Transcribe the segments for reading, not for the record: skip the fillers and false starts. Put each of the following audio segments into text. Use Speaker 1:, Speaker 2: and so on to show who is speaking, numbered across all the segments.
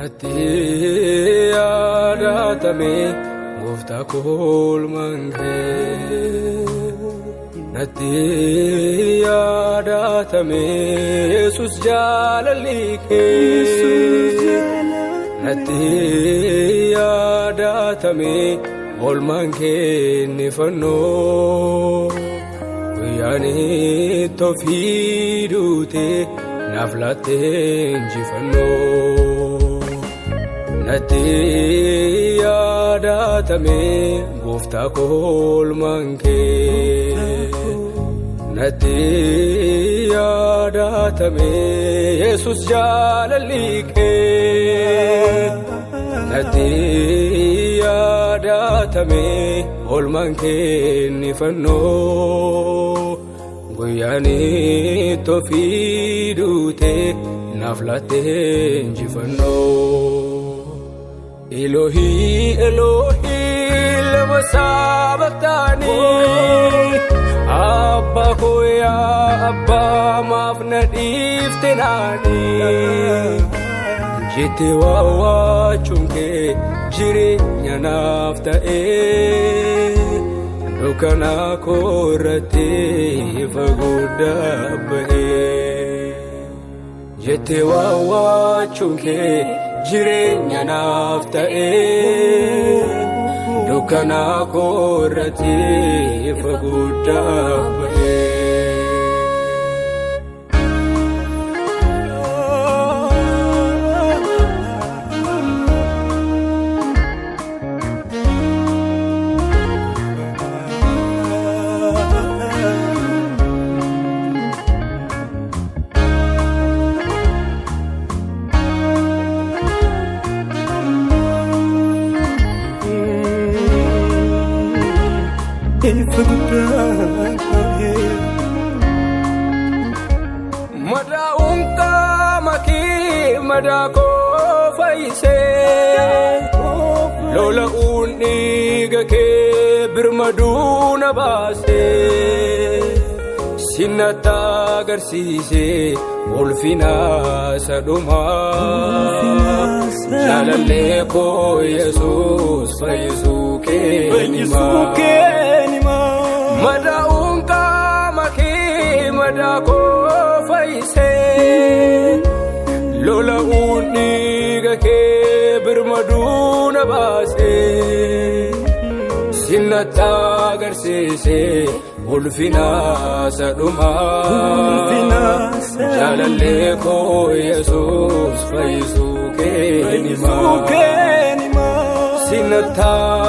Speaker 1: natti yaadatamee gooftaa oolmaan kee. Natti yaadatamee Yesuus jaalalli kee. Natti yaadatamee oolmaan kee ni fannoo. Guyyaan itti ofii duutee naaf laattee injifannoo. Natti yaadatamee gooftaa oolmaan kee. Natti yaadatamee Yesuus jaalalli kee. Natti yaadatamee oolmaan kee ni fannoo. Guyyaan itti ofii duutee naaf laattee injifannoo. Elohii Elohii lama sabaqtaanii. Abba koo yaa Abbaa maaf na dhiifte naanii. Jettee waawaachuun kee jireenya naaf ta'ee. Dukkana koo irratti ifa guddaa ba'ee. Jettee waawaachuun kee jireenya naaf ta'ee. Dukkana koo irratti ifa guddaa ba'ee. Madaa'uun qaama kee madaa koo fayyisee. Lola'uun dhiiga kee birmaduu na baasee. Sinnatti agarsiisee ulfina isa dhumaa. Jaalallee koo Yesuus fayyisuu kee nimaa. Madaa'uun qaama kee madaa koo fayyisee. Lola'uun dhiiga kee birmaduu na baasee. Sinnatti agarsiisee ulfina isa dhumaa. Jaalallee koo Yesuus fayyisuu kee nimaa. Sinnatti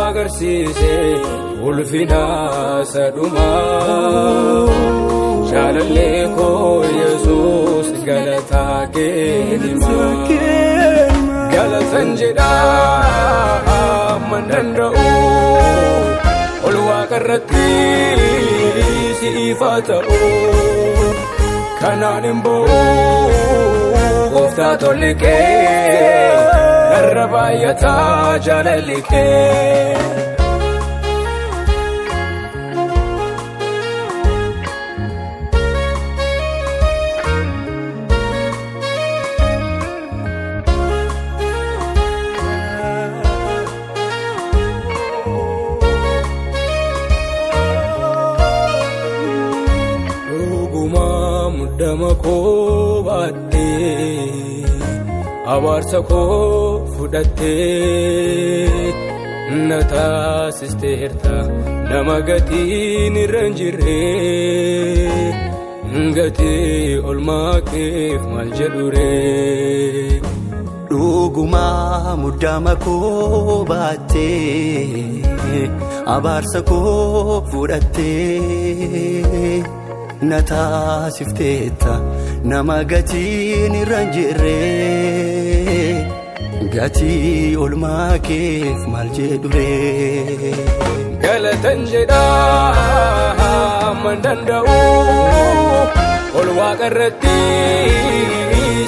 Speaker 1: agarsiisee ulfina isa dhumaa. Jaalallee koo Yesuus galataa kee nimaa. Galatan jedhaa amman danda'u. Ol waaqa irratti siif haa ta'u. Kanaan hin bo'u gooftaa tolli kee. Irra baay'ataa jaalalli kee. Muddama koo baattee abaarsa koo fudhattee. Na taasisteerta nama gatiin irra hin jirre. Gatii oolmaa keef maal jedhure.
Speaker 2: Dhugumaa muddama koo baattee abaarsa koo fudhattee. Na taasifteetta nama gatiin irra hin jirre. Gatii oolmaa keef maal jedhure.
Speaker 1: Galatan jedhaa amman danda'u. Ol waaqa irratti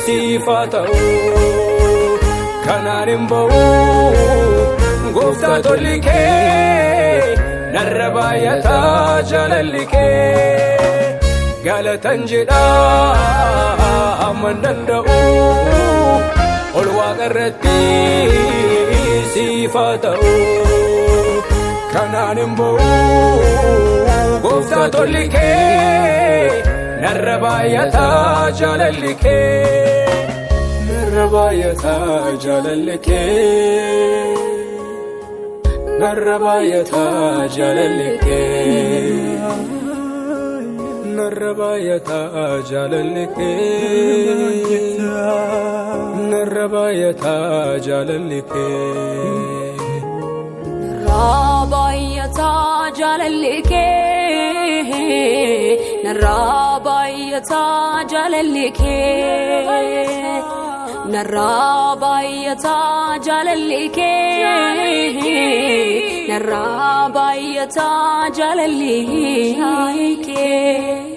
Speaker 1: siif haa ta'u. Kanaan hin bo'u gooftaa tolli kee. Narra baay'ataa jaalalli kee. Galatan jedhaa amman danda'u. ol waaqarratti siifaa ta'u kanaan immoo gooftaa tolli kee narra baay'ataa jaalalli kee narra baay'ataa jaalalli kee narra baay'ataa jaalalli kee narra baay'ataa jaalalli kee narra baay'ataa jaalalli kee
Speaker 3: narra baay'ataa jaalalli kee narra baay'ataa jaalalli kee narra baay'ataa jaalalli kee narra baay'ataa jaalalli kee